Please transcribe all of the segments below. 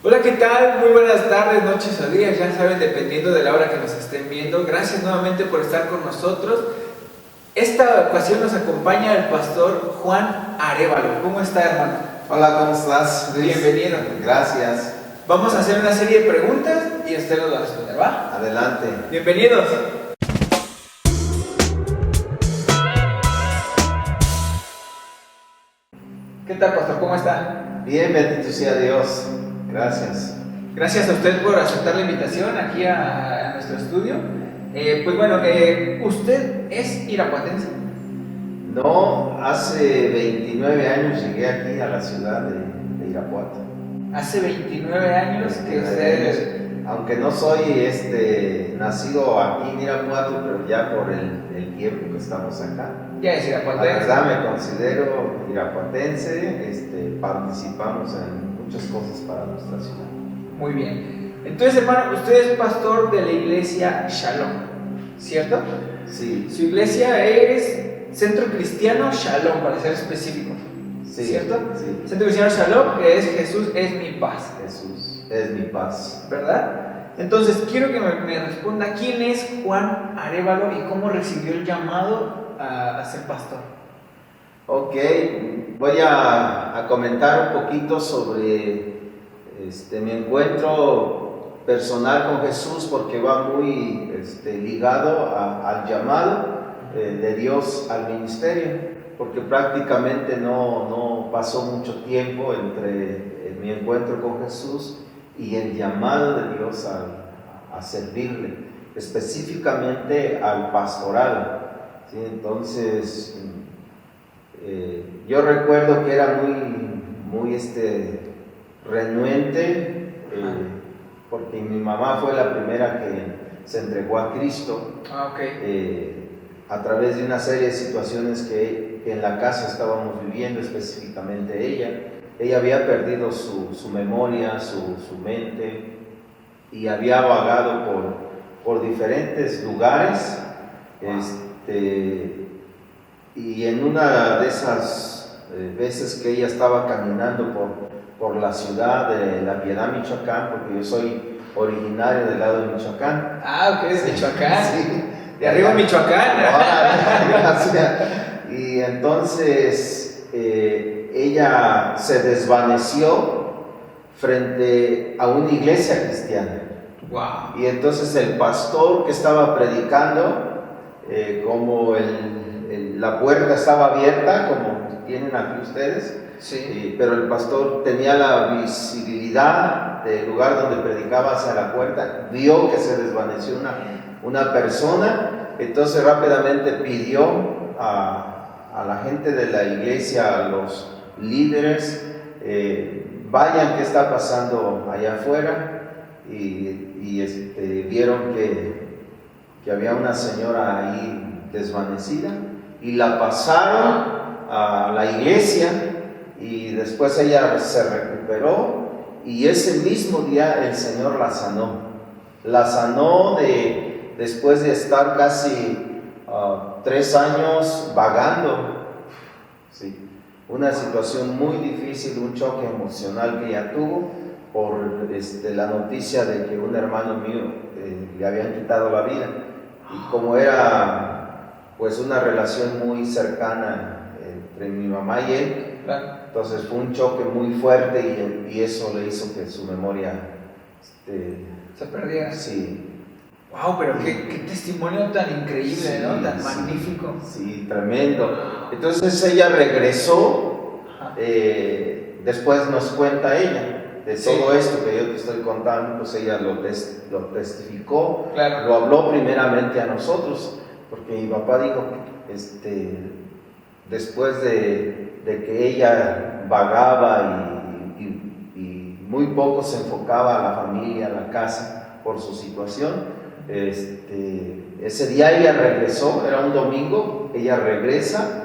Hola, ¿qué tal? Muy buenas tardes, noches o días, ya saben, dependiendo de la hora que nos estén viendo. Gracias nuevamente por estar con nosotros. Esta ocasión nos acompaña el pastor Juan Arévalo. ¿Cómo está, hermano? Hola, ¿cómo estás, Luis? Bienvenido. Gracias. Vamos a hacer una serie de preguntas y usted nos va a responder, ¿va? Adelante. Bienvenidos. ¿Qué tal, pastor? ¿Cómo está? Bien, bendito sea Dios. Gracias. Gracias a usted por aceptar la invitación aquí a nuestro estudio. ¿Usted es irapuatense? No, hace 29 años llegué aquí a la ciudad de Irapuato. Hace 29 años que usted... Aunque no soy nacido aquí en Irapuato, pero ya por el tiempo que estamos acá. Ya es La irapuatense. verdad me considero irapuatense, participamos en muchas cosas para nuestra ciudad. Muy bien. Entonces, hermano, usted es pastor de la iglesia Shalom, ¿cierto? Sí. Su iglesia es Centro Cristiano Shalom, para ser específico, Sí, ¿cierto? sí. Centro Cristiano Shalom, que es Jesús es mi paz. Jesús es mi paz. ¿Verdad? Entonces, quiero que me responda quién es Juan Arévalo y cómo recibió el llamado a ser pastor. Ok, voy a comentar un poquito sobre mi encuentro personal con Jesús, porque va muy ligado al llamado de Dios al ministerio, porque prácticamente no pasó mucho tiempo entre mi encuentro con Jesús y el llamado de Dios a servirle, específicamente al pastoral. ¿Sí? Entonces, yo recuerdo que era muy renuente, porque mi mamá fue la primera que se entregó a Cristo. A través de una serie de situaciones que en la casa estábamos viviendo, específicamente ella. Ella había perdido su memoria, su mente, y había vagado por diferentes lugares. Y en una de esas veces que ella estaba caminando por la ciudad de La Piedad, Michoacán, porque yo soy originario del lado de Michoacán. Ah, ok, es Sí, Michoacán. sí. De arriba Michoacán. Gracias. Y entonces ella se desvaneció frente a una iglesia cristiana. Wow. Y entonces el pastor que estaba predicando, como la puerta estaba abierta, como tienen aquí ustedes, Sí. pero el pastor tenía la visibilidad del lugar donde predicaba hacia la puerta, vio que se desvaneció una persona, entonces rápidamente pidió a la gente de la iglesia, a los líderes, vayan, ¿qué está pasando allá afuera? Y vieron que había una señora ahí desvanecida, y la pasaron a la iglesia, y después ella se recuperó, y ese mismo día el Señor la sanó después de estar casi 3 años vagando. Sí. Una situación muy difícil, un choque emocional que ella tuvo por la noticia de que un hermano mío le habían quitado la vida, y como era pues una relación muy cercana entre mi mamá y él, Claro. entonces fue un choque muy fuerte, y eso le hizo que su memoria Se perdía. sí. Wow, pero qué testimonio tan increíble, Sí, ¿no? Tan sí, magnífico. Sí, tremendo. Entonces ella regresó, después nos cuenta ella de todo esto que yo te estoy contando, pues ella lo testificó, Claro. lo habló primeramente a nosotros, porque mi papá dijo, después de que ella vagaba y muy poco se enfocaba a la familia, a la casa, por su situación, ese día ella regresó, era un domingo, ella regresa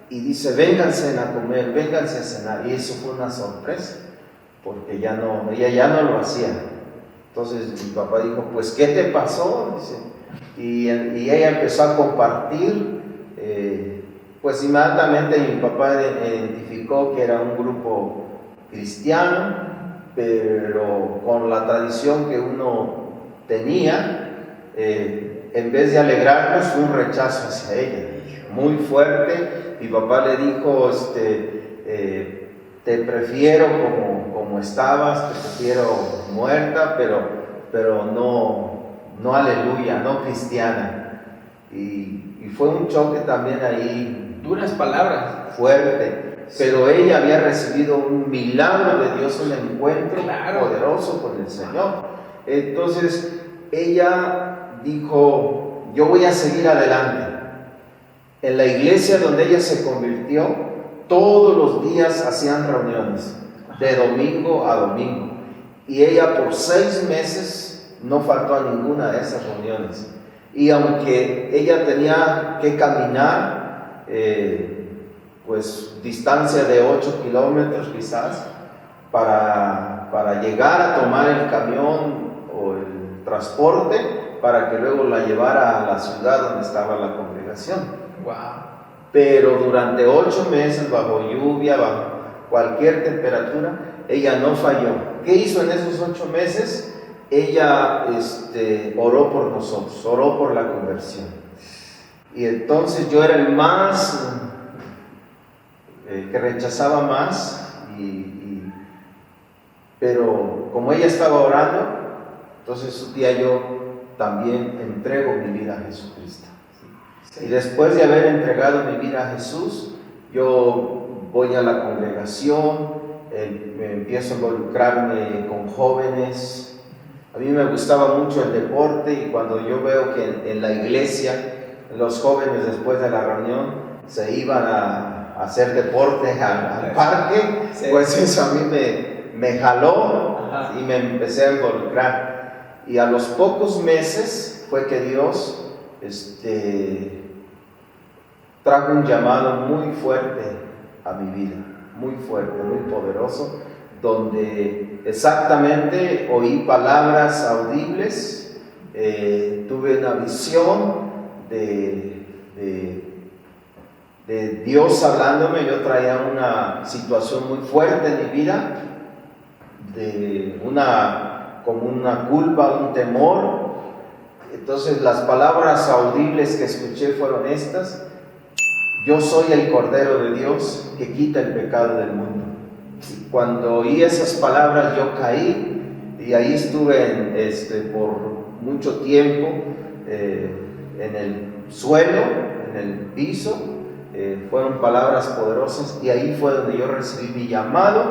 y dice, vénganse a comer, vénganse a cenar, y eso fue una sorpresa, porque ella ya no lo hacía. Entonces mi papá dijo, pues ¿qué te pasó? Dice, y ella empezó a compartir, pues inmediatamente mi papá identificó que era un grupo cristiano, pero con la tradición que uno tenía, en vez de alegrarnos, fue un rechazo hacia ella, muy fuerte. Mi papá le dijo, te prefiero como estabas, te prefiero muerta, pero no aleluya, no cristiana. Y fue un choque también ahí. Duras palabras. Fuerte. Pero ella había recibido un milagro de Dios, un encuentro poderoso con el Señor. Entonces ella dijo, yo voy a seguir adelante. En la iglesia donde ella se convirtió, todos los días hacían reuniones, de domingo a domingo. Y ella por 6 meses no faltó a ninguna de esas reuniones. Y aunque ella tenía que caminar, pues distancia de 8 kilómetros quizás, para llegar a tomar el camión o el transporte, para que luego la llevara a la ciudad donde estaba la congregación. Wow. Pero durante 8 meses, bajo lluvia, bajo cualquier temperatura, ella no falló. ¿Qué hizo en esos 8 meses? Ella oró por nosotros, oró por la conversión. Y entonces yo era el más que rechazaba más, pero como ella estaba orando, entonces un día yo también entrego mi vida a Jesucristo. Y después de haber entregado mi vida a Jesús, yo voy a la congregación, me empiezo a involucrarme con jóvenes. A mí me gustaba mucho el deporte, y cuando yo veo que en la iglesia los jóvenes después de la reunión se iban a hacer deporte al parque, sí, pues eso a mí me jaló. Ajá. Y me empecé a involucrar. Y a los pocos meses fue que Dios trajo un llamado muy fuerte a mi vida, muy fuerte, muy poderoso, donde exactamente oí palabras audibles, tuve una visión de Dios hablándome. Yo traía una situación muy fuerte en mi vida, como una culpa, un temor. Entonces las palabras audibles que escuché fueron estas: yo soy el Cordero de Dios que quita el pecado del mundo. Y cuando oí esas palabras yo caí, y ahí estuve por mucho tiempo en el suelo, en el piso. Fueron palabras poderosas, y ahí fue donde yo recibí mi llamado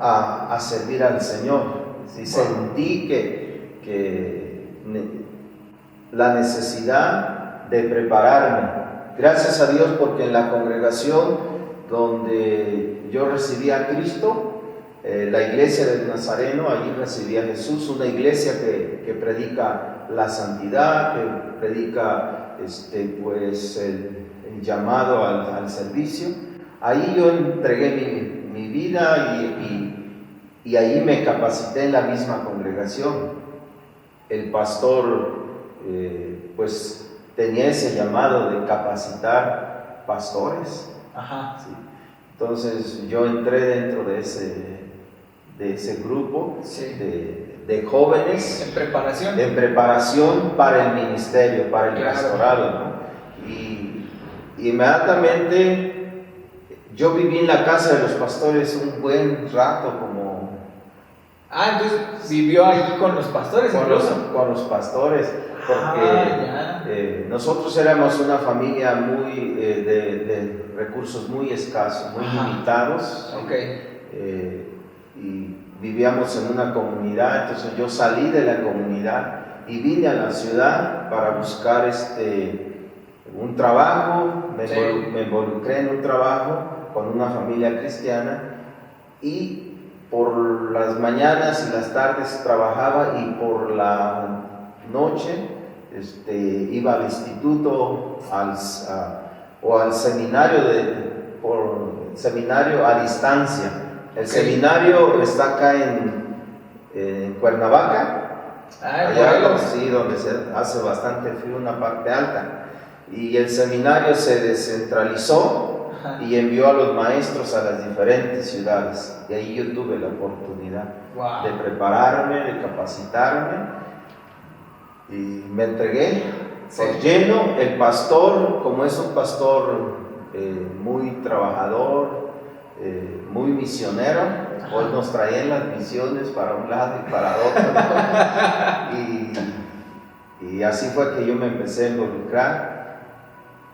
a servir al Señor. Sí, sentí que la necesidad de prepararme. Gracias a Dios, porque en la congregación donde yo recibí a Cristo, la iglesia del Nazareno, allí recibí a Jesús, una iglesia que predica la santidad, que predica pues el llamado al servicio. Ahí yo entregué mi vida, y ahí me capacité en la misma congregación. El pastor pues tenía ese llamado de capacitar pastores. Ajá. Sí. Entonces yo entré dentro de ese grupo, sí, de jóvenes en preparación para el ministerio, para el pastorado, ¿no? Y inmediatamente yo viví en la casa de los pastores un buen rato, como... entonces vivió allí con los pastores. Con los pastores, porque nosotros éramos una familia muy de recursos muy escasos, muy limitados. Okay. Y vivíamos en una comunidad. Entonces yo salí de la comunidad y vine a la ciudad para buscar un trabajo. Me involucré en un trabajo con una familia cristiana, y por las mañanas y las tardes trabajaba, y por la noche iba al instituto o al seminario, seminario a distancia. El seminario está acá en Cuernavaca, allá sí, donde se hace bastante frío, una parte alta. Y el seminario se descentralizó Ajá. y envió a los maestros a las diferentes ciudades. Y ahí yo tuve la oportunidad de prepararme, de capacitarme, y me entregué por lleno. El pastor, como es un pastor muy trabajador, muy misionero, pues nos traían las misiones para un lado y para otro. Y así fue que yo me empecé a involucrar.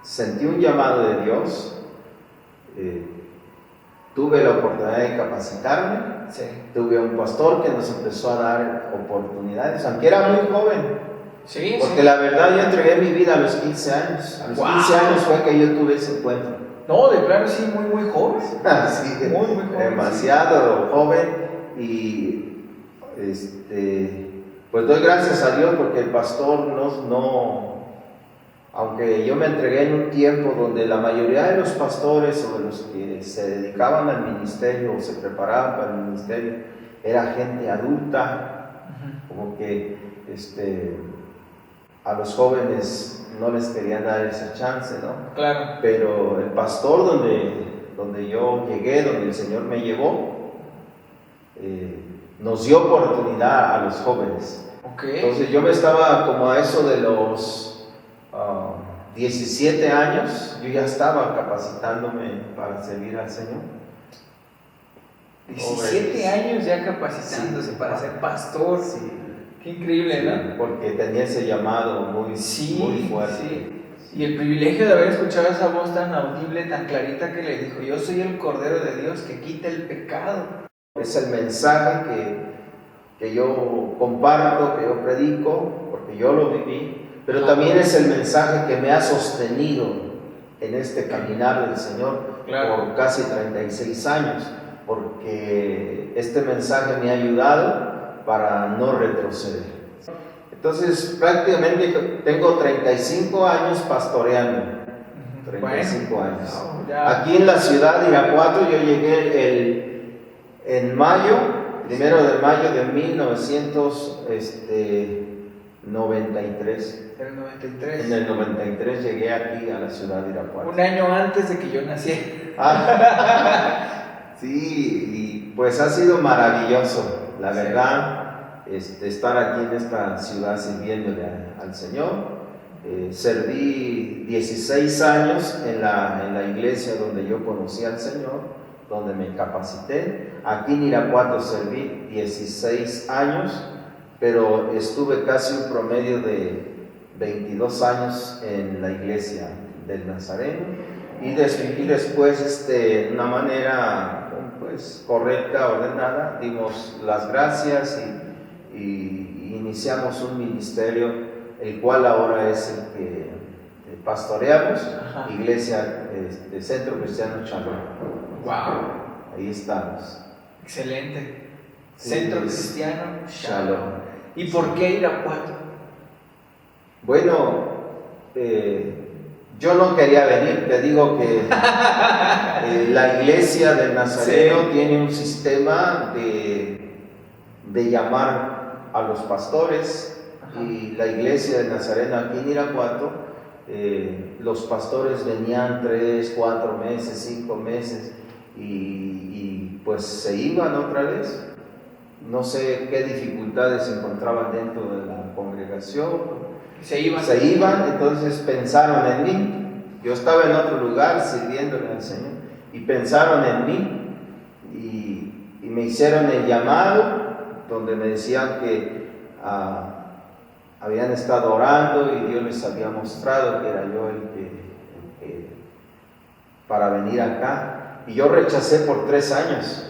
Sentí un llamado de Dios, tuve la oportunidad de capacitarme, tuve un pastor que nos empezó a dar oportunidades, aunque era muy joven, porque la verdad yo entregué mi vida a los 15 años. A los 15 años fue que yo tuve ese encuentro. No, de claro, sí, muy joven. Sí, muy joven. Demasiado joven. Y pues doy gracias a Dios porque el pastor aunque yo me entregué en un tiempo donde la mayoría de los pastores o de los que se dedicaban al ministerio o se preparaban para el ministerio era gente adulta, como que a los jóvenes no les querían dar esa chance, ¿no? Claro. Pero el pastor donde yo llegué, donde el Señor me llevó, nos dio oportunidad a los jóvenes. Entonces yo me estaba como a eso de los 17 años, yo ya estaba capacitándome para servir al Señor. 17 años ya capacitándose para ser pastor. Sí. Qué increíble, ¿no? Porque tenía ese llamado muy fuerte. Sí. Y el privilegio de haber escuchado esa voz tan audible, tan clarita que le dijo: yo soy el Cordero de Dios que quita el pecado. Es el mensaje que yo comparto, que yo predico, porque yo lo viví. Pero también es el mensaje que me ha sostenido en este caminar del Señor por casi 36 años, porque este mensaje me ha ayudado para no retroceder. Entonces, prácticamente tengo 35 años pastoreando. 35 años. Aquí en la ciudad de Irapuato yo llegué en mayo, 1 de mayo de 1993. En el 93 llegué aquí a la ciudad de Irapuato. Un año antes de que yo naciera. Sí, y pues ha sido maravilloso, la verdad, estar aquí en esta ciudad sirviéndole al Señor. Serví 16 años en la iglesia donde yo conocí al Señor, donde me capacité. Aquí en Irapuato serví 16 años, pero estuve casi un promedio de 22 años en la iglesia del Nazareno, y después de una manera pues correcta, ordenada, dimos las gracias y iniciamos un ministerio, el cual ahora es el que pastoreamos. Iglesia de Centro Cristiano Shalom. Wow. Ahí estamos. Excelente. Centro Cristiano Shalom. ¿Y por qué Irapuato? Bueno, yo no quería venir. Te digo que la iglesia del Nazareno tiene un sistema de llamar a los pastores. Y la iglesia del Nazareno aquí en Irapuato, los pastores venían 3, 4 meses, 5 meses y pues se iban otra vez. No sé qué dificultades encontraban dentro de la congregación. Se iban, entonces pensaron en mí. Yo estaba en otro lugar sirviéndole al Señor y pensaron en mí y me hicieron el llamado, donde me decían que habían estado orando y Dios les había mostrado que era yo el que para venir acá. Y yo rechacé por 3 años.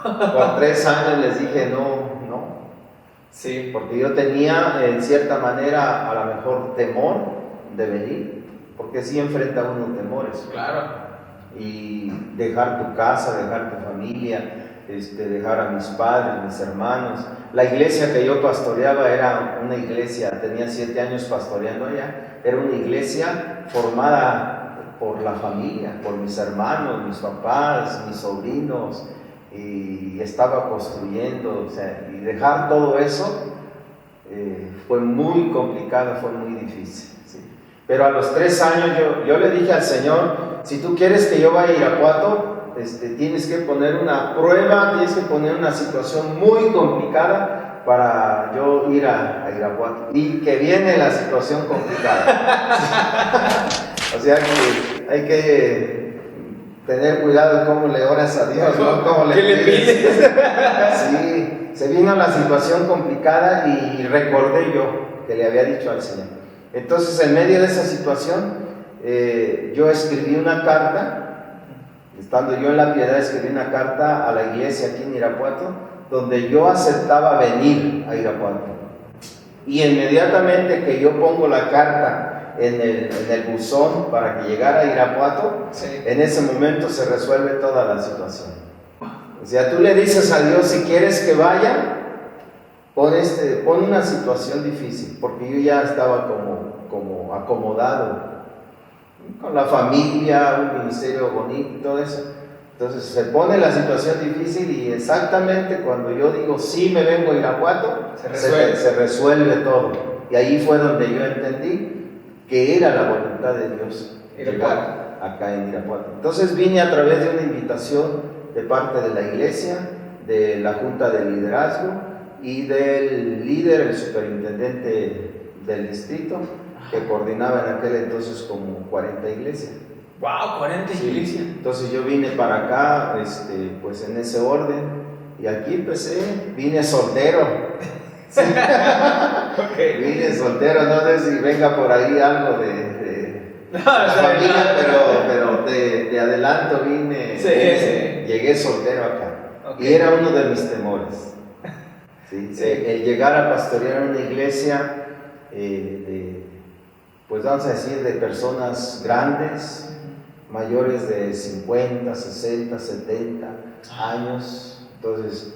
Por 3 años les dije no. Sí, porque yo tenía en cierta manera a lo mejor temor de venir, porque sí enfrenta uno temores. Claro. Y dejar tu casa, dejar tu familia, dejar a mis padres, mis hermanos. La iglesia que yo pastoreaba era una iglesia, tenía 7 años pastoreando allá, era una iglesia formada por la familia, por mis hermanos, mis papás, mis sobrinos, y estaba construyendo, y dejar todo eso fue muy complicado, fue muy difícil, ¿sí? Pero a los 3 años yo le dije al Señor, si tú quieres que yo vaya a Irapuato, tienes que poner una prueba, tienes que poner una situación muy complicada para yo ir a Irapuato. Y que viene la situación complicada. O sea que hay que tener cuidado cómo le oras a Dios, ¿no? ¿Cómo ¿Qué le pides? Sí, se vino la situación complicada y recordé yo que le había dicho al Señor. Entonces, en medio de esa situación, yo escribí una carta. Estando yo en La Piedad, escribí una carta a la iglesia aquí en Irapuato, donde yo aceptaba venir a Irapuato. Y inmediatamente que yo pongo la carta en el buzón para que llegara a Irapuato, Sí. en ese momento se resuelve toda la situación. O sea, tú le dices a Dios, si quieres que vaya, pon una situación difícil, porque yo ya estaba como acomodado con la familia, un ministerio bonito y todo eso. Entonces se pone la situación difícil y exactamente cuando yo digo sí me vengo a Irapuato, se resuelve todo. Y ahí fue donde yo entendí que era la voluntad de Dios llegar acá en Irapuato. Entonces vine a través de una invitación de parte de la iglesia, de la junta de liderazgo y del líder, el superintendente del distrito, que coordinaba en aquel entonces como 40 iglesias. ¡Wow! 40 iglesias. Entonces yo vine para acá, pues en ese orden, y aquí empecé, vine soltero. Sí. Okay. Vine soltero, no sé si venga por ahí algo de la familia, pero de adelanto vine, llegué soltero acá. Okay. Y era uno de mis temores. ¿Sí? Sí. El llegar a pastorear una iglesia pues vamos a decir, de personas grandes, mayores de 50, 60, 70 años. Entonces,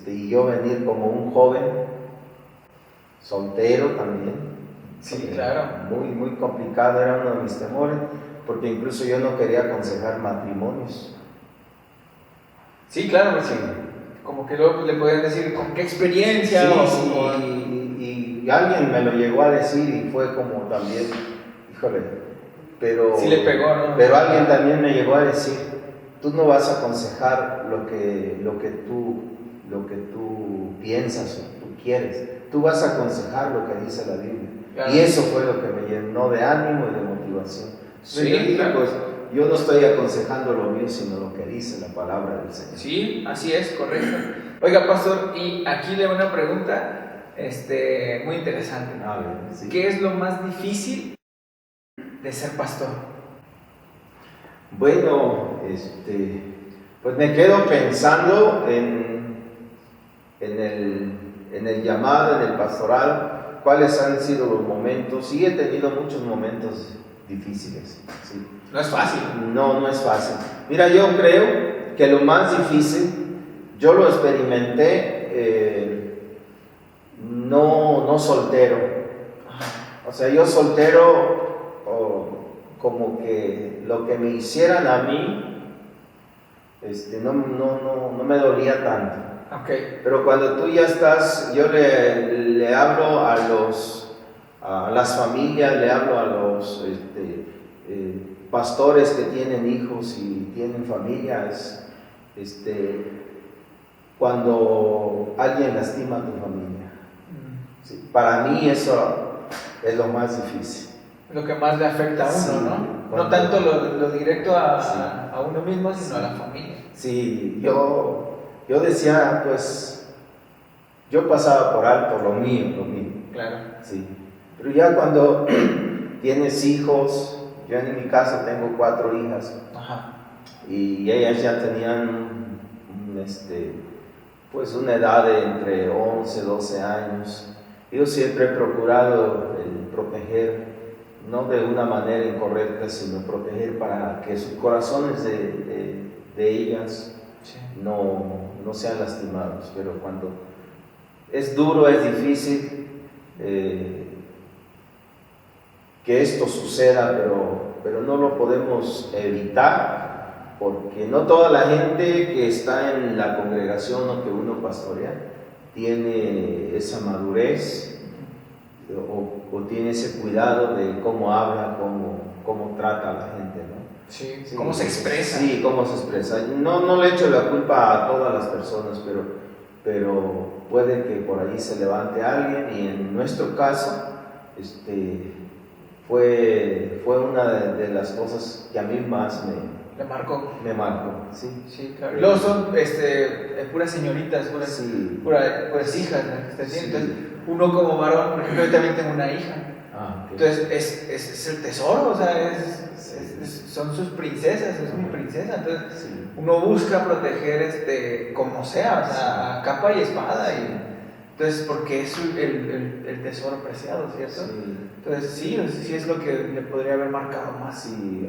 y yo venir como un joven, soltero también. Sí, claro. Muy, muy complicado, era uno de mis temores, porque incluso yo no quería aconsejar matrimonios. Sí, claro, sí. Como que luego le podían decir con qué experiencia. Sí, y alguien me lo llegó a decir y fue como también, híjole, pero sí le pegó, ¿no? Pero alguien también me llegó a decir, tú no vas a aconsejar lo que tú piensas o tú quieres, tú vas a aconsejar lo que dice la Biblia. Claro. Y eso fue lo que me llenó de ánimo y de motivación. Sí, yo dije, claro. Pues yo no estoy aconsejando lo mío, sino lo que dice la palabra del Señor. Sí, así es, correcto. Oiga, pastor, y aquí le hago una pregunta muy interesante. Sí. ¿Qué es lo más difícil de ser pastor? Bueno, pues me quedo pensando en el llamado, en el pastoral, cuáles han sido los momentos, y he tenido muchos momentos difíciles. ¿Sí? No es fácil. No es fácil. Mira, yo creo que lo más difícil, yo lo experimenté no soltero. O sea, yo soltero, como que lo que me hicieran a mí, no me dolía tanto. Okay. Pero cuando tú ya estás, yo le hablo a las familias, le hablo a los pastores que tienen hijos y tienen familias, cuando alguien lastima a tu familia. Sí, para mí eso es lo más difícil. Lo que más le afecta a uno, Sí, ¿no? No tanto lo directo a uno mismo, sino a la familia. Sí, yo decía, pues, yo pasaba por alto lo mío. Claro. Sí, pero ya cuando tienes hijos, yo en mi caso tengo 4 hijas. Ajá. Y ellas ya tenían pues una edad de entre 11, 12 años. Yo siempre he procurado proteger, no de una manera incorrecta, sino proteger para que sus corazones de ellas no sean lastimados. Pero cuando es duro, es difícil que esto suceda, pero no lo podemos evitar, porque no toda la gente que está en la congregación o que uno pastorea tiene esa madurez o tiene ese cuidado de cómo habla, cómo trata a la gente, ¿no? Sí, cómo se expresa. Sí, cómo se expresa. No le echo la culpa a todas las personas, pero puede que por ahí se levante alguien, y en nuestro caso fue una de las cosas que a mí más Le marcó. me marcó. Sí, Sí, claro. Luego son puras señoritas, sí. puras hijas, ¿no? Sí. Entonces, uno como varón, por ejemplo, yo también tengo una hija. Okay. Entonces, es el tesoro, o sea, son sus princesas, es mi princesa. Entonces, sí. uno busca proteger como sea, o sea, a capa y espada. Entonces, porque es el tesoro preciado, ¿cierto? Sí. Entonces, sí es lo que le podría haber marcado más. Sí,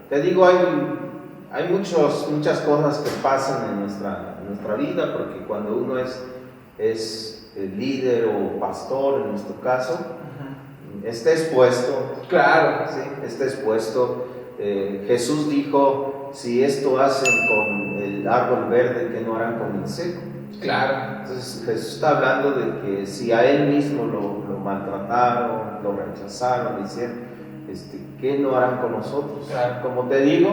te digo, hay muchas cosas que pasan en nuestra vida, porque cuando uno es líder o pastor, en nuestro caso, está expuesto. Claro, sí, está expuesto. Jesús dijo: si esto hacen con el árbol verde, ¿qué no harán con el seco? Claro. Entonces Jesús está hablando de que si a él mismo lo maltrataron, lo rechazaron, hicieron, ¿qué no harán con nosotros? Claro. Como te digo,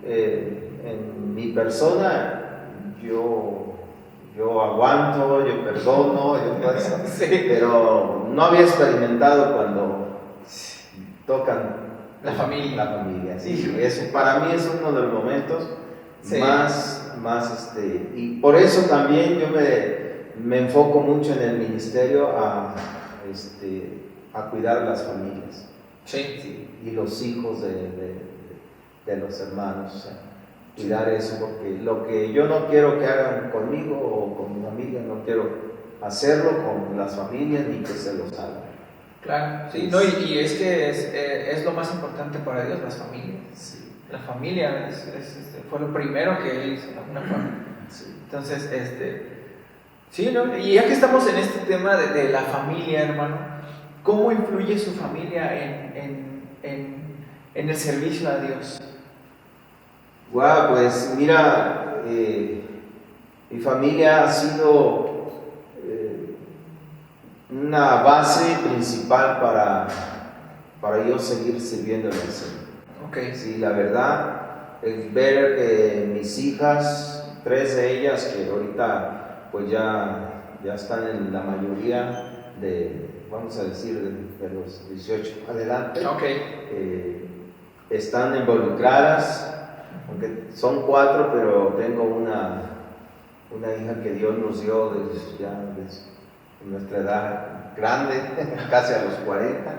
en mi persona, yo aguanto, yo perdono, yo todo eso, sí. pero no había experimentado cuando tocan la familia. Sí. Eso para mí es uno de los momentos más y por eso también yo me enfoco mucho en el ministerio a cuidar las familias. Sí. Y los hijos de los hermanos, o sea, cuidar eso, porque lo que yo no quiero que hagan conmigo o con mi familia, no quiero hacerlo con las familias ni que se los hagan. Claro, sí, no, y es que es lo más importante para Dios, las familias. Sí. La familia fue lo primero que Él hizo, de alguna forma. Sí. Entonces, sí, ¿no? Y ya que estamos en este tema de la familia, hermano, ¿cómo influye su familia en el servicio a Dios? Wow, pues mira, mi familia ha sido una base principal para yo seguir sirviendo al Señor. Okay. Sí, la verdad, es ver que mis hijas, 3 de ellas que ahorita pues ya están en la mayoría vamos a decir, de los 18 adelante, Okay. están involucradas, aunque son 4, pero tengo una hija que Dios nos dio desde nuestra edad grande, casi a los 40.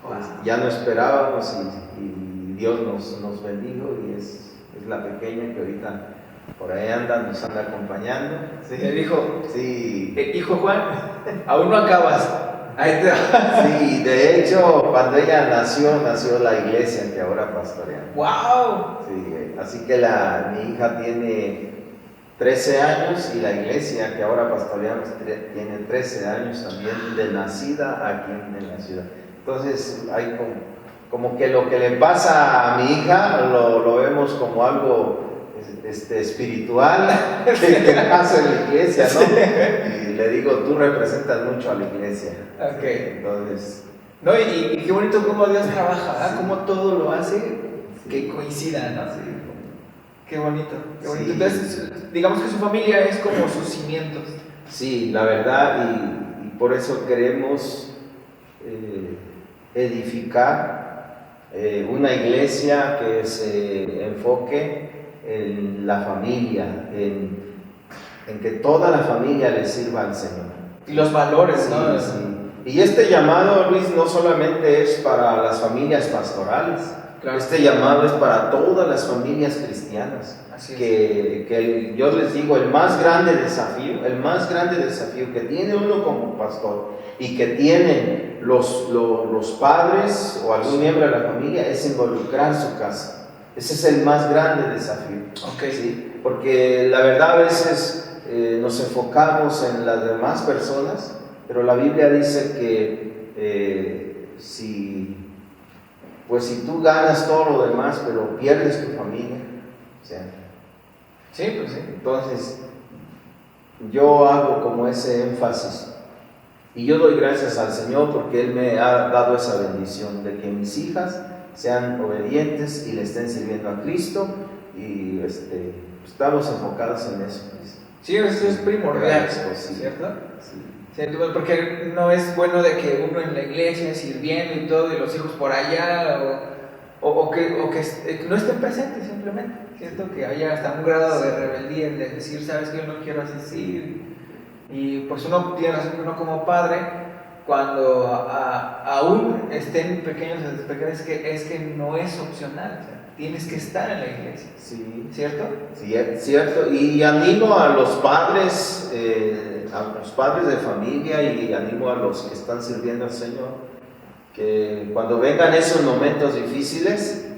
Wow. Ya no esperábamos y Dios nos bendijo, y es la pequeña que ahorita por ahí nos anda acompañando. Sí. Le dijo, sí. Hijo Juan, aún no acabas. Ahí te vas. Sí, de hecho, cuando ella nació la iglesia que ahora pastoreamos. ¡Wow! Sí, así que mi hija tiene 13 años y la iglesia que ahora pastoreamos tiene 13 años también de nacida aquí en la ciudad. Entonces hay como que lo que le pasa a mi hija lo vemos como algo espiritual que pasa en la iglesia, ¿no? Y le digo, tú representas mucho a la iglesia. Okay. Entonces... No, y qué bonito cómo Dios trabaja, ¿verdad? Sí. Cómo todo lo hace que coincida, ¿no? Sí. Qué bonito, qué bonito. Sí. Entonces, digamos que su familia es como sus cimientos. Sí, la verdad, y por eso queremos edificar una iglesia que se enfoque en la familia, en que toda la familia le sirva al Señor. Y los valores, sí, ¿no? Sí. Y este llamado, Luis, no solamente es para las familias pastorales. Claro. Este llamado es para todas las familias cristianas. Así es. Que yo les digo, el más grande desafío que tiene uno como pastor y que tienen los padres o algún miembro de la familia es involucrar su casa. Ese es el más grande desafío. Okay. ¿Sí? Porque la verdad a veces nos enfocamos en las demás personas, pero la Biblia dice que si tú ganas todo lo demás, pero pierdes tu familia, o sea, sí, pues sí. Entonces, yo hago como ese énfasis Y yo doy gracias al Señor porque Él me ha dado esa bendición de que mis hijas sean obedientes y le estén sirviendo a Cristo, y estamos enfocados en eso. Sí, eso es primordial, sí, ¿cierto? Sí. ¿Cierto? Porque no es bueno de que uno en la iglesia sirviendo y todo, y los hijos por allá, o que no estén presentes simplemente, ¿cierto? Que haya hasta un grado de rebeldía de decir, sabes que yo no quiero asistir. Y pues uno tiene razón que uno como padre, cuando aún estén pequeños, es que no es opcional, o sea, tienes que estar en la iglesia, Sí. ¿cierto? Sí, es cierto. Y animo a los padres de familia, y animo a los que están sirviendo al Señor, que cuando vengan esos momentos difíciles,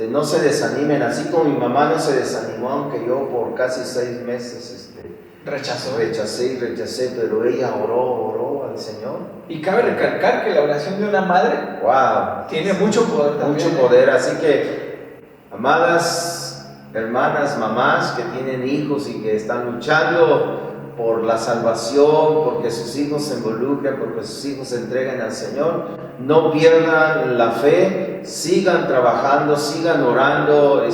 no se desanimen, así como mi mamá no se desanimó, aunque yo por casi 6 meses rechacé, pero ella oró al Señor. Y cabe recalcar que la oración de una madre, wow, tiene mucho poder también. Mucho poder, así que, amadas hermanas, mamás que tienen hijos y que están luchando por la salvación, porque sus hijos se involucren, porque sus hijos se entreguen al Señor, no pierdan la fe, sigan trabajando, sigan orando,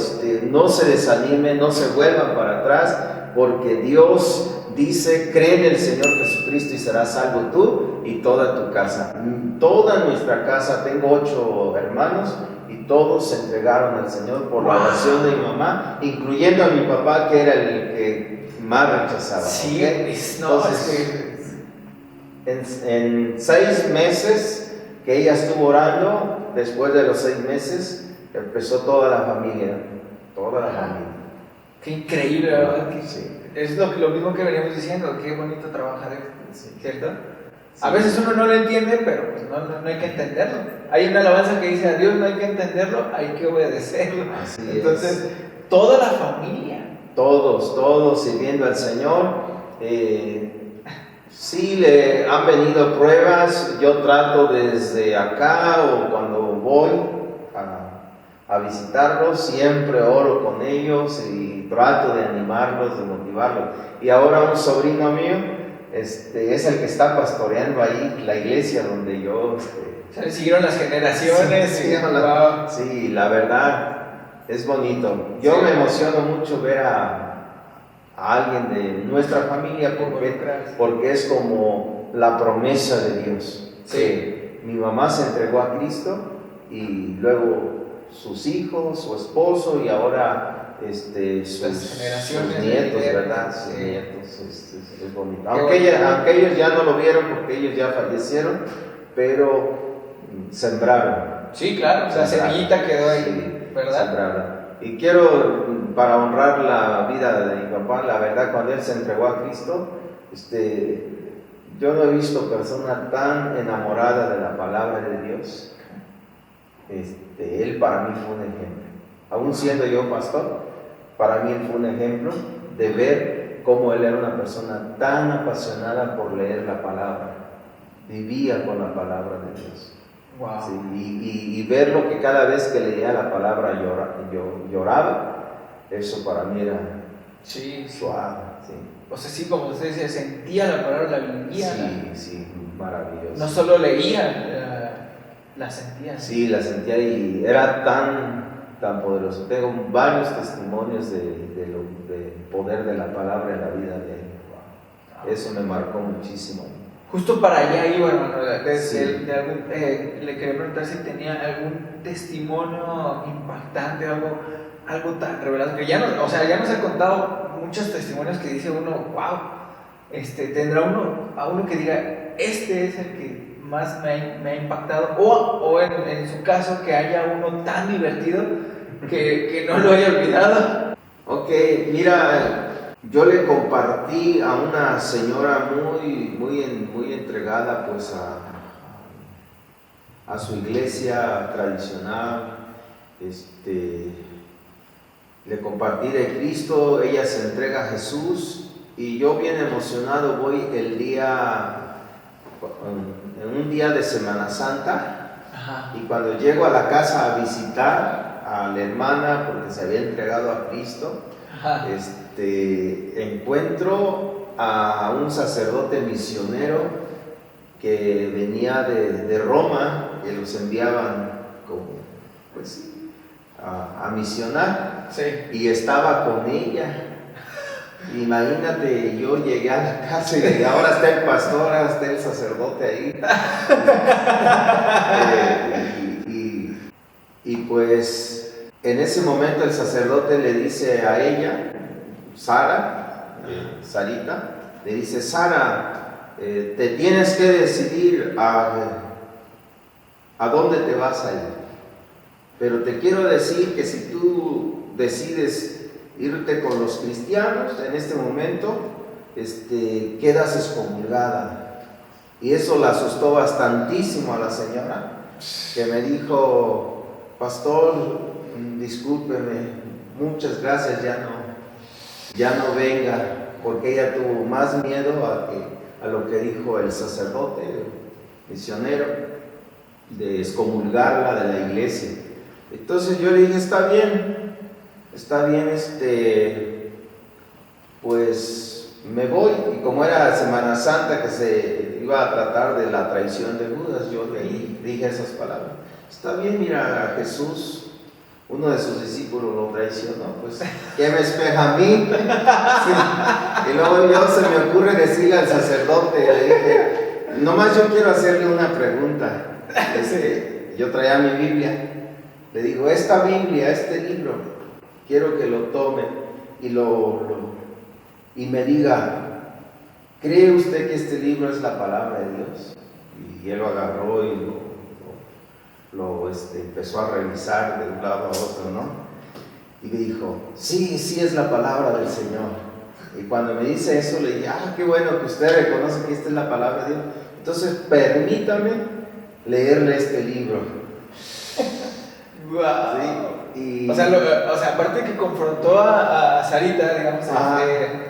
no se desanimen, no se vuelvan para atrás, porque Dios dice, cree en el Señor Jesucristo y serás salvo tú y toda tu casa. Toda nuestra casa, tengo 8 hermanos, y todos se entregaron al Señor por la oración de mi mamá, incluyendo a mi papá, que era el que más rechazaba. Sí, ¿okay? En 6 meses que ella estuvo orando, después de los 6 meses, empezó toda la familia. Qué increíble, ¿verdad? Sí. Es lo mismo que veníamos diciendo, qué bonito trabajar esto, Sí. ¿cierto? Sí. A veces uno no lo entiende, pero pues no hay que entenderlo. Hay una alabanza que dice, a Dios no hay que entenderlo, hay que obedecerlo. Así Entonces, toda la familia. Todos sirviendo al Señor. Sí, le han venido pruebas. Yo trato desde acá, o cuando voy a visitarlos, siempre oro con ellos y trato de animarlos, de motivarlos. Y ahora un sobrino mío es el que está pastoreando ahí la iglesia donde yo... Se siguieron las generaciones. Sí, la verdad es bonito. Yo me emociono mucho ver a alguien de nuestra familia, porque es como la promesa de Dios. Sí. Que mi mamá se entregó a Cristo, y luego sus hijos, su esposo, y ahora sus nietos, ¿verdad? Sus nietos, es bonito. Aunque ellos ya no lo vieron porque ellos ya fallecieron, pero sembraron. Sí, claro, la semillita quedó ahí, sí, ¿verdad? Sembraron. Y quiero, para honrar la vida de mi papá, la verdad, cuando él se entregó a Cristo, yo no he visto persona tan enamorada de la palabra de Dios. Él para mí fue un ejemplo. Aún siendo yo pastor, para mí él fue un ejemplo de ver cómo él era una persona tan apasionada por leer la palabra. Vivía con la palabra de Dios. Wow. Sí, y verlo, que cada vez que leía la palabra lloraba, eso para mí era suave. Sí. O sea, sí, como usted decía, sentía la palabra, la vivía. Sí, maravilloso. No solo leía, la sentía. Sí, la sentía, y era tan poderoso. Tengo varios testimonios del poder de la palabra en la vida de él. Wow. Eso me marcó muchísimo. Justo para allá iba, hermano. Sí. Le quería preguntar si tenía algún testimonio impactante, algo tan revelador, que ya nos ha contado muchos testimonios que dice uno, wow, tendrá a uno que diga, este es el que más me ha impactado, o en su caso que haya uno tan divertido que no lo haya olvidado. Ok, mira, yo le compartí a una señora muy entregada pues a su iglesia tradicional. Le compartí de Cristo, ella se entrega a Jesús, y yo bien emocionado voy en un día de Semana Santa. Ajá. Y cuando llego a la casa a visitar a la hermana, porque se había entregado a Cristo, ajá, encuentro a un sacerdote misionero que venía de Roma, que los enviaban como, pues, a misionar, Sí. y estaba con ella. Imagínate, yo llegué a la casa y ahora está el pastor, ahora está el sacerdote ahí. Y pues en ese momento el sacerdote le dice a ella, Sara, Sarita, le dice: Sara, te tienes que decidir a dónde te vas a ir. Pero te quiero decir que si tú decides irte con los cristianos en este momento, quedas excomulgada. Y eso la asustó bastantísimo a la señora, que me dijo: pastor, discúlpeme, muchas gracias, ya no venga, porque ella tuvo más miedo a lo que dijo el sacerdote, el misionero, de excomulgarla de la iglesia. Entonces yo le dije: está bien, pues me voy. Y como era Semana Santa, que se iba a tratar de la traición de Judas, yo le dije esas palabras: está bien, mira, a Jesús, uno de sus discípulos lo traicionó, pues ¿qué me espera a mí? Sí. Y luego se me ocurre decirle al sacerdote, le dije: nomás yo quiero hacerle una pregunta. Yo traía mi Biblia. Le digo: esta Biblia, este libro, quiero que lo tome y me diga: ¿cree usted que este libro es la palabra de Dios? Y él lo agarró y lo empezó a revisar de un lado a otro, ¿no? Y me dijo: sí, es la palabra del Señor. Y cuando me dice eso, le dije: qué bueno que usted reconoce que esta es la palabra de Dios. Entonces, permítame leerle este libro. Wow. Sí, o sea, aparte que confrontó a Sarita, digamos,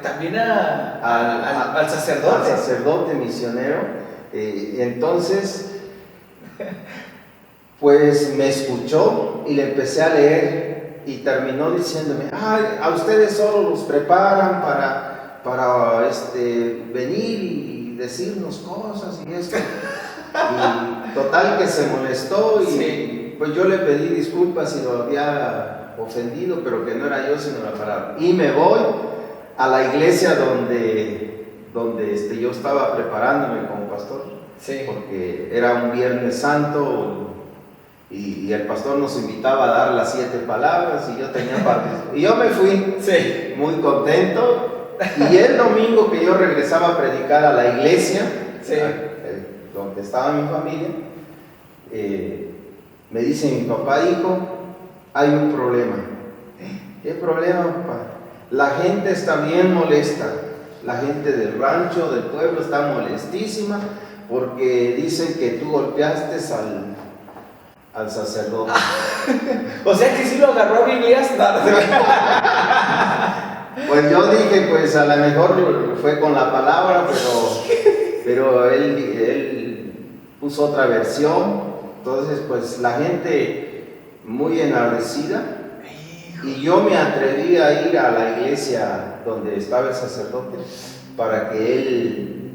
también al sacerdote. Al sacerdote misionero. Entonces, pues me escuchó y le empecé a leer y terminó diciéndome: a ustedes solo los preparan para venir y decirnos cosas y esto. Y total que se molestó y sí, pues yo le pedí disculpas si lo había ofendido, pero que no era yo sino la palabra. Y me voy a la iglesia donde yo estaba preparándome como pastor, sí, porque era un Viernes Santo y el pastor nos invitaba a dar las 7 palabras y yo tenía parte. Y yo me fui, sí, muy contento. Y el domingo que yo regresaba a predicar a la iglesia, sí, donde estaba mi familia, me dice mi papá: hijo, hay un problema. ¿Qué problema, papá? La gente está bien molesta, la gente del rancho, del pueblo está molestísima porque dicen que tú golpeaste al sacerdote. O sea que sí lo agarró a Biblias. Pues yo dije: pues a lo mejor fue con la palabra, pero él puso otra versión. Entonces pues la gente muy enardecida, y yo me atreví a ir a la iglesia donde estaba el sacerdote para que él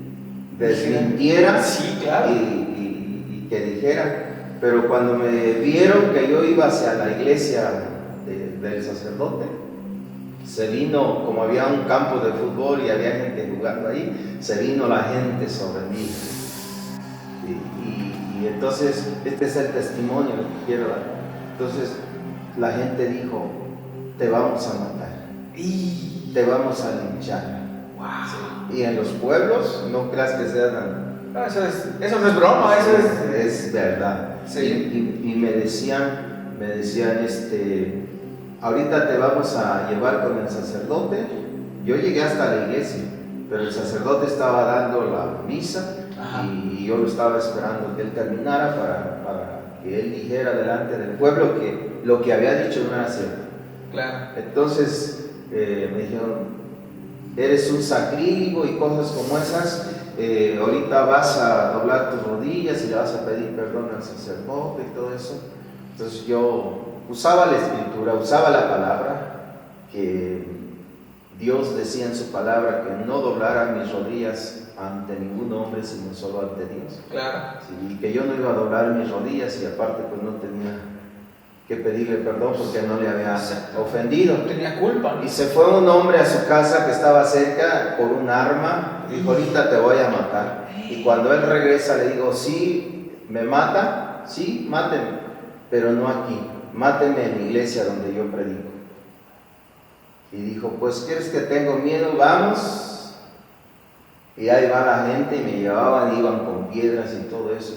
desmintiera, sí, claro, y que dijera. Pero cuando me vieron que yo iba hacia la iglesia del sacerdote, se vino, como había un campo de fútbol y había gente jugando ahí, se vino la gente sobre mí. Y entonces, este es el testimonio que quiero dar. Entonces, la gente dijo: te vamos a matar, te vamos a linchar. Wow. Y en los pueblos, no creas que sean... No, eso no es broma, eso es verdad. Sí. Y me decían, ahorita te vamos a llevar con el sacerdote. Yo llegué hasta la iglesia, pero el sacerdote estaba dando la misa. Ajá. Y yo lo estaba esperando que él terminara para que él dijera delante del pueblo que lo que había dicho no era cierto. Claro. Entonces me dijeron: eres un sacrílego y cosas como esas. Ahorita vas a doblar tus rodillas y le vas a pedir perdón al sacerdote y todo eso. Entonces yo usaba la escritura, usaba la palabra, que Dios decía en su palabra que no doblara mis rodillas ante ningún hombre, sino solo ante Dios. Claro. Sí, y que yo no iba a doblar mis rodillas y aparte pues no tenía que pedirle perdón porque no le había ofendido. No tenía culpa, ¿no? Y se fue un hombre a su casa que estaba cerca por un arma, dijo, ahorita te voy a matar. Y cuando él regresa le digo, ¿sí me mata? Sí, máteme, pero no aquí, máteme en la iglesia donde yo predico. Y dijo, pues ¿quieres que tengo miedo? Vamos. Y ahí va la gente y me llevaban, iban con piedras y todo eso.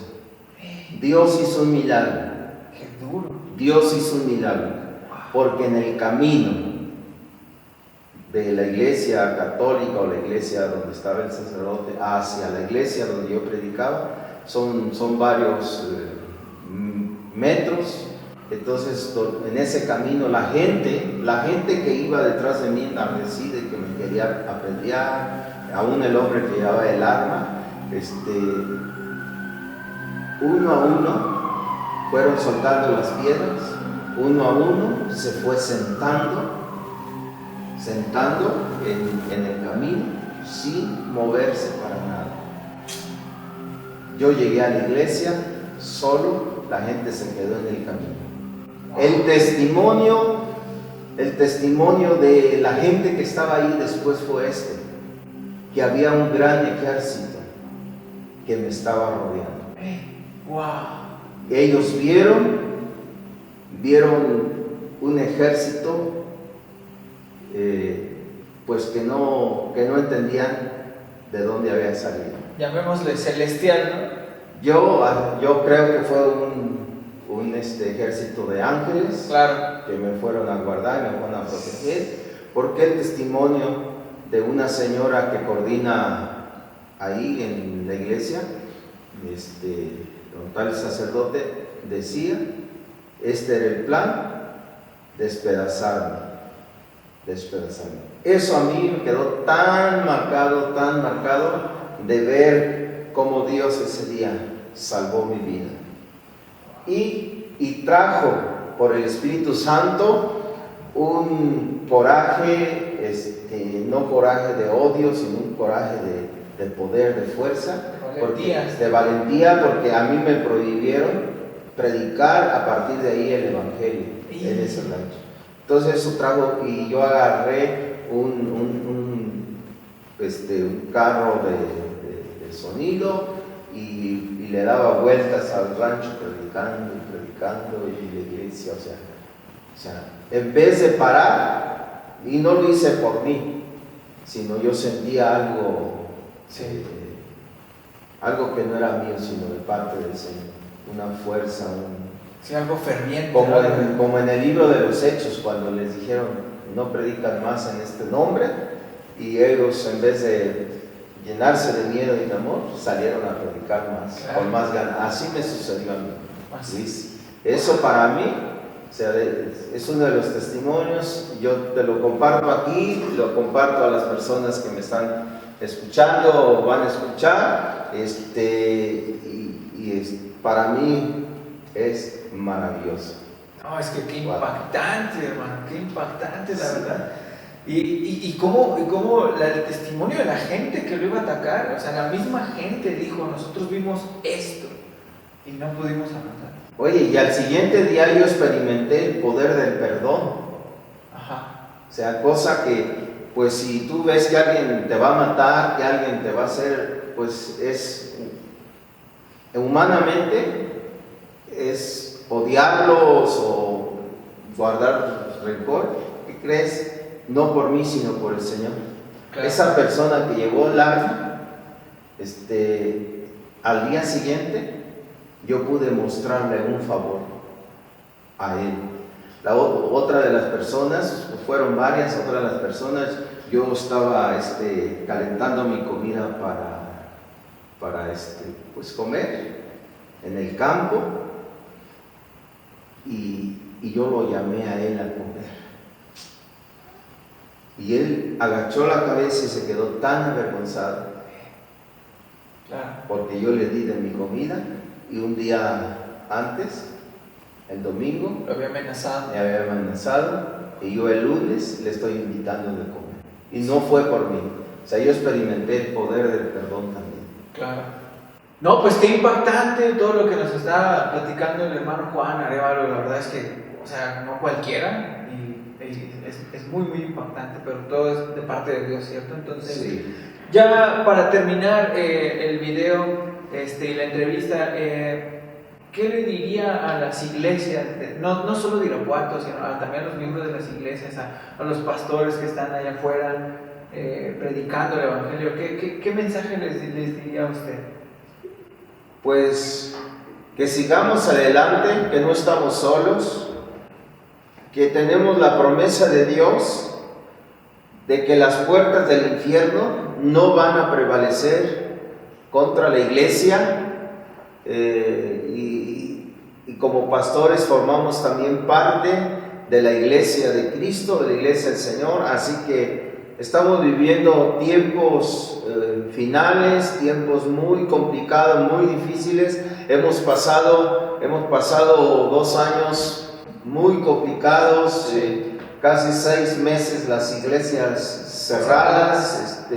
Dios hizo un milagro. Qué duro. Dios hizo un milagro, porque en el camino de la iglesia católica o la iglesia donde estaba el sacerdote hacia la iglesia donde yo predicaba, son varios metros. Entonces en ese camino la gente que iba detrás de mí enardecida y que me quería apedrear, aún el hombre que llevaba el arma, uno a uno fueron soltando las piedras, uno a uno se fue sentando en el camino sin moverse para nada. Yo llegué a la iglesia solo, la gente se quedó en el camino. El testimonio de la gente que estaba ahí después fue que había un gran ejército que me estaba rodeando. Wow. Ellos vieron un ejército pues que no entendían de dónde había salido. Llamémosle celestial, ¿no? Yo creo que fue un ejército de ángeles, claro, que me fueron a guardar, me fueron a proteger, porque el testimonio de una señora que coordina ahí en la iglesia, don tal sacerdote decía, este era el plan, despedazarme. Eso a mí me quedó tan marcado de ver cómo Dios ese día salvó mi vida. Y trajo por el Espíritu Santo un coraje, no coraje de odio, sino un coraje de poder, de fuerza, de valentía, porque a mí me prohibieron predicar a partir de ahí el Evangelio en ese rancho. Entonces eso trajo, y yo agarré un carro de sonido y le daba vueltas al rancho predicando y la iglesia, o sea, en vez de parar, y no lo hice por mí, sino yo sentía algo, algo que no era mío, sino de parte del Señor, una fuerza, algo ferviente. Como en el libro de los Hechos, cuando les dijeron, no predican más en este nombre, y ellos en vez de llenarse de miedo y de amor, salieron a predicar más, claro, con más ganas. Así me sucedió a mí, Luis. Eso para mí, o sea, es uno de los testimonios. Yo te lo comparto aquí, lo comparto a las personas que me están escuchando o van a escuchar, para mí es maravilloso. No, es que qué impactante, hermano, qué impactante, la verdad. Y cómo el testimonio de la gente que lo iba a atacar, o sea, la misma gente dijo, nosotros vimos esto y no pudimos avanzar. Oye, y al siguiente día yo experimenté el poder del perdón. Ajá. O sea, cosa que, pues si tú ves que alguien te va a matar, que alguien te va a hacer, pues es, humanamente, es odiarlos o guardar rencor. ¿Qué crees? No por mí, sino por el Señor. Claro. Esa persona que llevó el arma, al día siguiente, yo pude mostrarle un favor a él. Otra de las personas, fueron varias, otra de las personas, yo estaba calentando mi comida para pues comer en el campo, y yo lo llamé a él a comer. Y él agachó la cabeza y se quedó tan avergonzado, claro, porque yo le di de mi comida, y un día antes, el domingo, lo había amenazado. Me había amenazado, y yo el lunes le estoy invitando de comer. Y no fue por mí, O sea, yo experimenté el poder del perdón también. Claro. No, pues qué impactante todo lo que nos está platicando el hermano Juan Arévalo. La verdad es que, o sea, no cualquiera, y es muy, muy impactante, pero todo es de parte de Dios, ¿cierto? Entonces, Sí. ya para terminar el video y la entrevista, ¿qué le diría a las iglesias, no solo de Irapuato, sino también a los miembros de las iglesias, a los pastores que están allá afuera predicando el Evangelio? ¿Qué mensaje les diría a usted? Pues que sigamos adelante, que no estamos solos, que tenemos la promesa de Dios de que las puertas del infierno no van a prevalecer contra la iglesia, y como pastores formamos también parte de la iglesia de Cristo, de la iglesia del Señor, así que estamos viviendo tiempos finales, tiempos muy complicados, muy difíciles. Hemos pasado 2 años muy complicados, casi 6 meses las iglesias cerradas,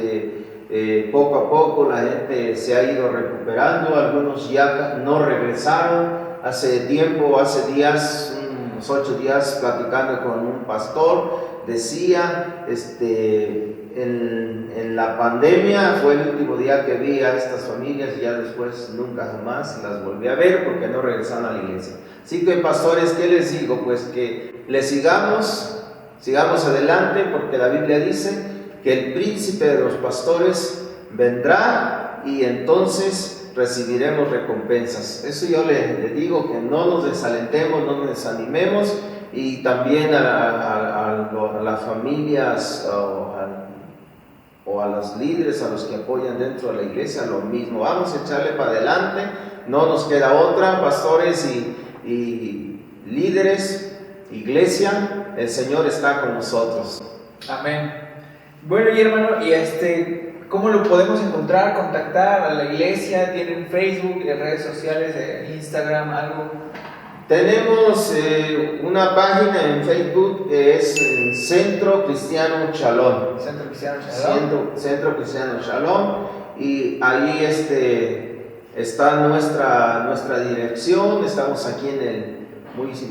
poco a poco la gente se ha ido recuperando, algunos ya no regresaron. Hace días, unos 8 días, platicando con un pastor, decía, en la pandemia fue el último día que vi a estas familias, y ya después nunca jamás las volví a ver porque no regresaron a la iglesia. Así que, pastores, ¿qué les digo? Pues que les sigamos adelante, porque la Biblia dice que el príncipe de los pastores vendrá y entonces recibiremos recompensas. Eso yo le digo, que no nos desalentemos, no nos desanimemos, y también a las familias o a los líderes, a los que apoyan dentro de la iglesia, lo mismo. Vamos a echarle para adelante, no nos queda otra, pastores y líderes, iglesia, el Señor está con nosotros. Amén. Bueno, y hermano, ¿cómo lo podemos encontrar, contactar a la iglesia? ¿Tienen Facebook, redes sociales, Instagram, algo? Tenemos una página en Facebook que es Centro Cristiano Shalom. Centro Cristiano Shalom. Centro Cristiano Shalom. Y ahí está nuestra dirección. Estamos aquí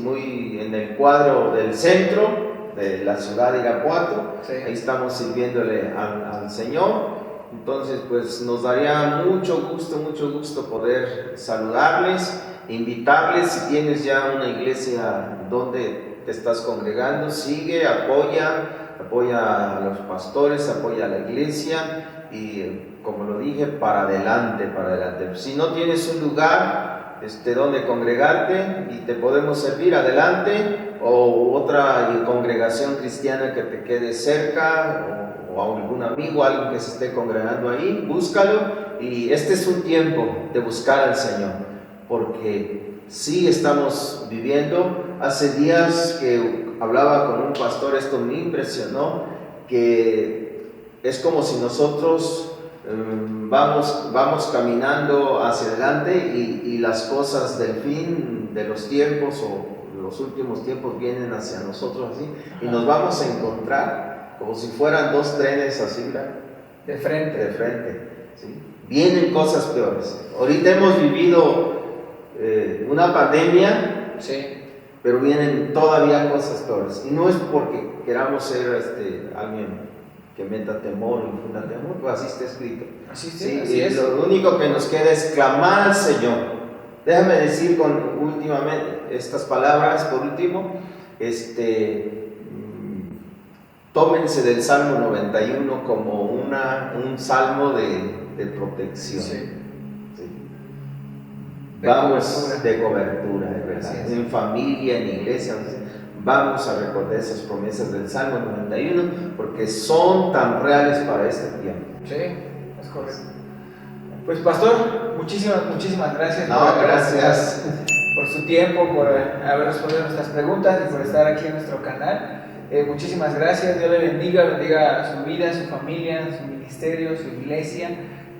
muy en el cuadro del centro de la ciudad de Irapuato. Sí. Ahí estamos sirviéndole al Señor. Entonces, pues nos daría mucho gusto poder saludarles, invitarles. Si tienes ya una iglesia donde te estás congregando, sigue, apoya a los pastores, apoya a la iglesia, y como lo dije, para adelante. Si no tienes un lugar donde congregarte y te podemos servir, adelante, o otra congregación cristiana que te quede cerca, o a algún amigo, alguien que se esté congregando ahí, búscalo. Y este es un tiempo de buscar al Señor, porque sí estamos viviendo. Hace días que hablaba con un pastor, esto me impresionó, que es como si nosotros vamos caminando hacia adelante, y las cosas del fin de los tiempos o los últimos tiempos vienen hacia nosotros así, y nos vamos a encontrar como si fueran 2 trenes así, ¿verdad? De frente, ¿sí? Vienen cosas peores. Ahorita hemos vivido una pandemia, sí, pero vienen todavía cosas peores. Y no es porque queramos ser alguien que meta temor o infunda temor, pues así está escrito. Así es. Lo único que nos queda es clamar al Señor. Déjame decir últimamente estas palabras, por último, tómense del Salmo 91 como un salmo de protección. Sí. Vamos de cobertura, de verdad. En familia, en iglesia, vamos a recordar esas promesas del Salmo 91, porque son tan reales para este tiempo. Sí, es correcto. Pues, pastor, muchísimas gracias. Gracias por su tiempo, por haber respondido nuestras preguntas y por estar aquí en nuestro canal. Muchísimas gracias. Dios le bendiga su vida, su familia, su ministerio, su iglesia.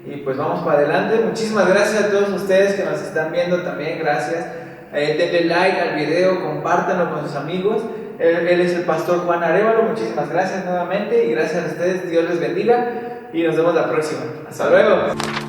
Y pues vamos para adelante. Muchísimas gracias a todos ustedes que nos están viendo también. Gracias. Denle like al video, compártanlo con sus amigos. Él es el pastor Juan Arévalo. Muchísimas gracias nuevamente y gracias a ustedes. Dios les bendiga y nos vemos la próxima. Hasta luego.